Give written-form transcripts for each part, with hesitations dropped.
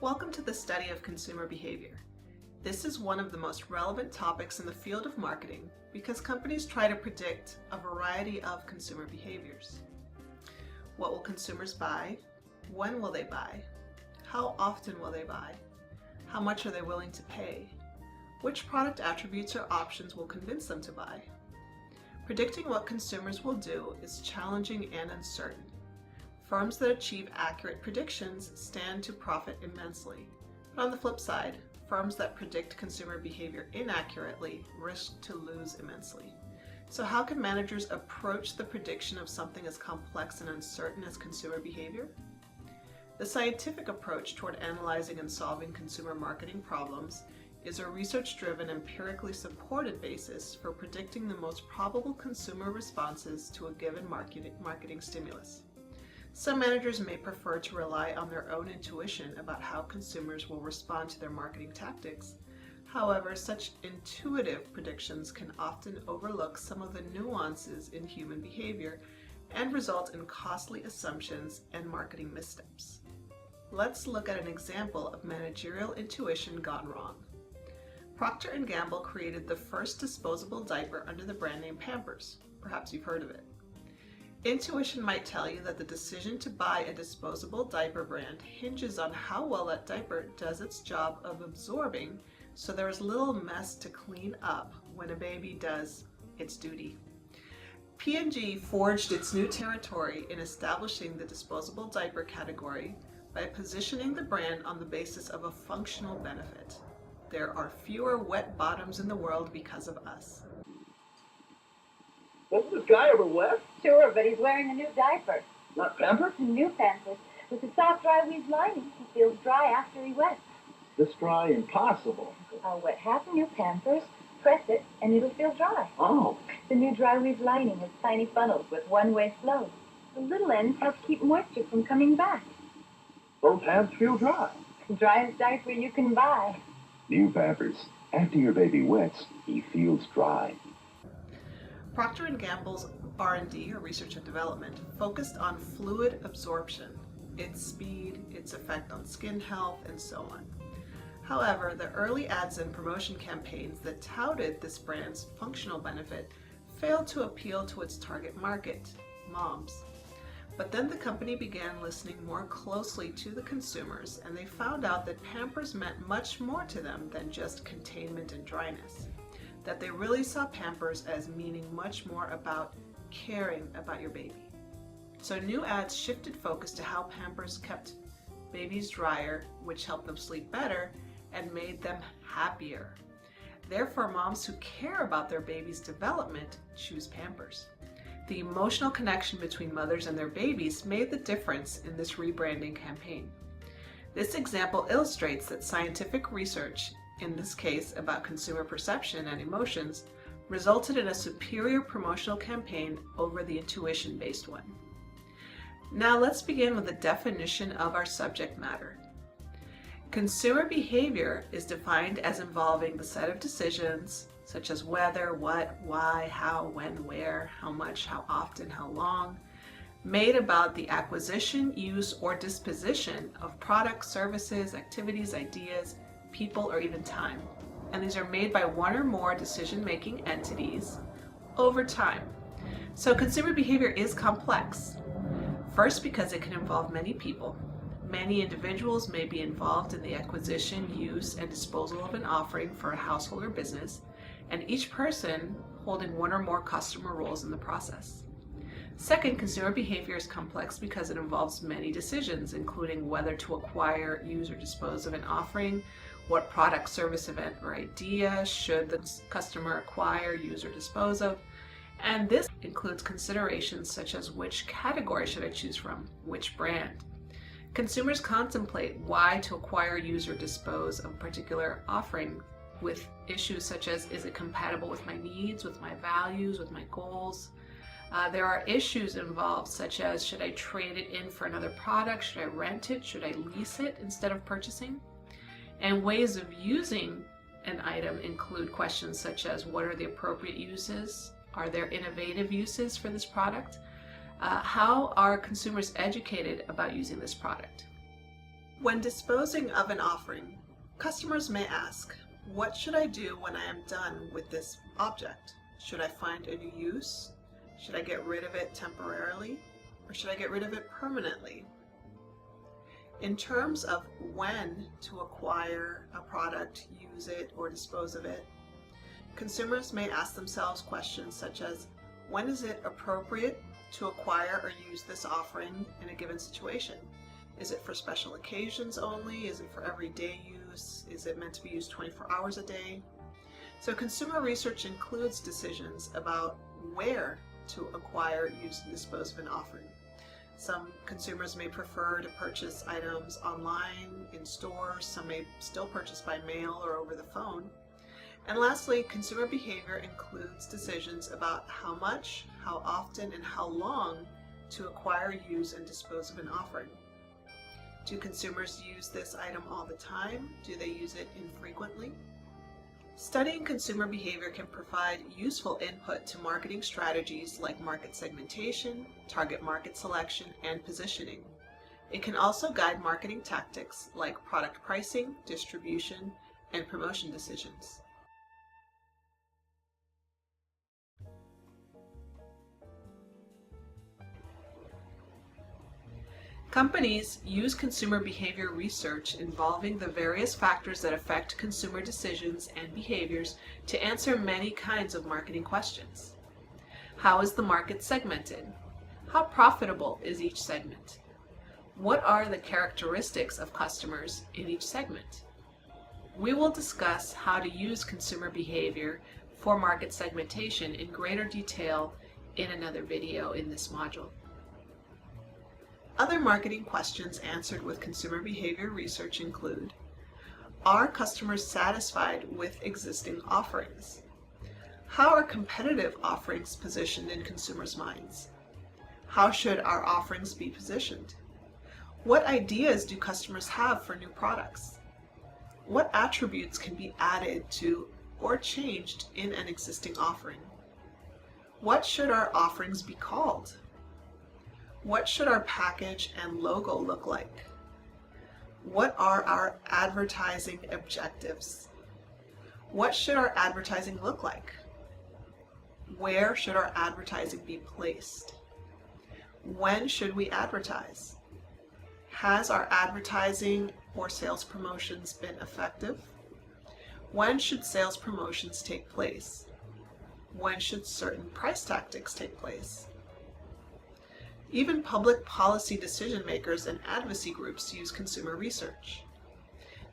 Welcome to the study of consumer behavior. This is one of the most relevant topics in the field of marketing because companies try to predict a variety of consumer behaviors. What will consumers buy? When will they buy? How often will they buy? How much are they willing to pay? Which product attributes or options will convince them to buy? Predicting what consumers will do is challenging and uncertain. Firms that achieve accurate predictions stand to profit immensely. But on the flip side, firms that predict consumer behavior inaccurately risk to lose immensely. So how can managers approach the prediction of something as complex and uncertain as consumer behavior? The scientific approach toward analyzing and solving consumer marketing problems is a research-driven, empirically supported basis for predicting the most probable consumer responses to a given marketing stimulus. Some managers may prefer to rely on their own intuition about how consumers will respond to their marketing tactics. However, such intuitive predictions can often overlook some of the nuances in human behavior and result in costly assumptions and marketing missteps. Let's look at an example of managerial intuition gone wrong. Procter & Gamble created the first disposable diaper under the brand name Pampers. Perhaps you've heard of it. Intuition might tell you that the decision to buy a disposable diaper brand hinges on how well that diaper does its job of absorbing, so there is little mess to clean up when a baby does its duty. P&G forged its new territory in establishing the disposable diaper category by positioning the brand on the basis of a functional benefit. There are fewer wet bottoms in the world because of us. Wasn't this guy ever wet? Sure, but he's wearing a new diaper. Not Pampers? A new Pampers with a soft, dry weave lining. He feels dry after he wets. This dry impossible. I'll wet half a new Pampers, press it, and it'll feel dry. Oh. The new dry weave lining has tiny funnels with one-way flow. The little ends help keep moisture from coming back. Both hands feel dry. The driest diaper you can buy. New Pampers. After your baby wets, he feels dry. Procter & Gamble's R&D, or research and development, focused on fluid absorption, its speed, its effect on skin health, and so on. However, the early ads and promotion campaigns that touted this brand's functional benefit failed to appeal to its target market, moms. But then the company began listening more closely to the consumers, and they found out that Pampers meant much more to them than just containment and dryness. That they really saw Pampers as meaning much more about caring about your baby. So new ads shifted focus to how Pampers kept babies drier, which helped them sleep better and made them happier. Therefore, moms who care about their baby's development choose Pampers. The emotional connection between mothers and their babies made the difference in this rebranding campaign. This example illustrates that scientific research, in this case about consumer perception and emotions, resulted in a superior promotional campaign over the intuition-based one. Now let's begin with the definition of our subject matter. Consumer behavior is defined as involving the set of decisions such as whether, what, why, how, when, where, how much, how often, how long, made about the acquisition, use, or disposition of products, services, activities, ideas, people, or even time. And these are made by one or more decision-making entities over time. So consumer behavior is complex. First, because it can involve many people. Many individuals may be involved in the acquisition, use, and disposal of an offering for a household or business, and each person holding one or more customer roles in the process. Second, consumer behavior is complex because it involves many decisions, including whether to acquire, use, or dispose of an offering, what product, service, event, or idea should the customer acquire, use, or dispose of. And this includes considerations such as which category should I choose from, which brand. Consumers contemplate why to acquire, use, or dispose of a particular offering with issues such as, is it compatible with my needs, with my values, with my goals? There are issues involved such as, should I trade it in for another product? Should I rent it? Should I lease it instead of purchasing? And ways of using an item include questions such as, what are the appropriate uses? Are there innovative uses for this product? How are consumers educated about using this product? When disposing of an offering, customers may ask, what should I do when I am done with this object? Should I find a new use? Should I get rid of it temporarily? Or should I get rid of it permanently? In terms of when to acquire a product, use it, or dispose of it, consumers may ask themselves questions such as, when is it appropriate to acquire or use this offering in a given situation? Is it for special occasions only? Is it for everyday use? Is it meant to be used 24 hours a day? So consumer research includes decisions about where to acquire, use, and dispose of an offering. Some consumers may prefer to purchase items online, in stores. Some may still purchase by mail or over the phone. And lastly, consumer behavior includes decisions about how much, how often, and how long to acquire, use, and dispose of an offering. Do consumers use this item all the time? Do they use it infrequently? Studying consumer behavior can provide useful input to marketing strategies like market segmentation, target market selection, and positioning. It can also guide marketing tactics like product pricing, distribution, and promotion decisions. Companies use consumer behavior research involving the various factors that affect consumer decisions and behaviors to answer many kinds of marketing questions. How is the market segmented? How profitable is each segment? What are the characteristics of customers in each segment? We will discuss how to use consumer behavior for market segmentation in greater detail in another video in this module. Other marketing questions answered with consumer behavior research include, are customers satisfied with existing offerings? How are competitive offerings positioned in consumers' minds? How should our offerings be positioned? What ideas do customers have for new products? What attributes can be added to or changed in an existing offering? What should our offerings be called? What should our package and logo look like? What are our advertising objectives? What should our advertising look like? Where should our advertising be placed? When should we advertise? Has our advertising or sales promotions been effective? When should sales promotions take place? When should certain price tactics take place? Even public policy decision makers and advocacy groups use consumer research.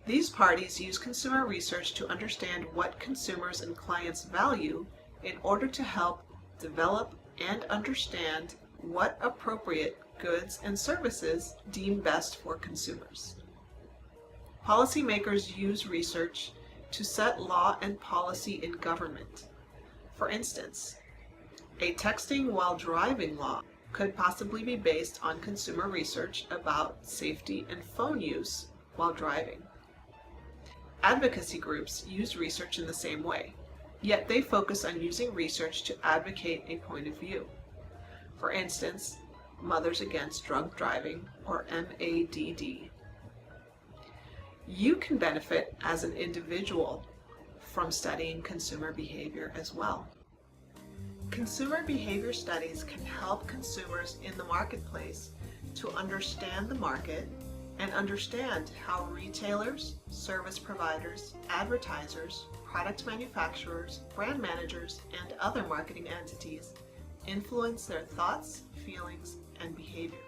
These parties use consumer research to understand what consumers and clients value in order to help develop and understand what appropriate goods and services deem best for consumers. Policymakers use research to set law and policy in government. For instance, a texting while driving law could possibly be based on consumer research about safety and phone use while driving. Advocacy groups use research in the same way, yet they focus on using research to advocate a point of view. For instance, Mothers Against Drunk Driving, or MADD. You can benefit as an individual from studying consumer behavior as well. Consumer behavior studies can help consumers in the marketplace to understand the market and understand how retailers, service providers, advertisers, product manufacturers, brand managers, and other marketing entities influence their thoughts, feelings, and behavior.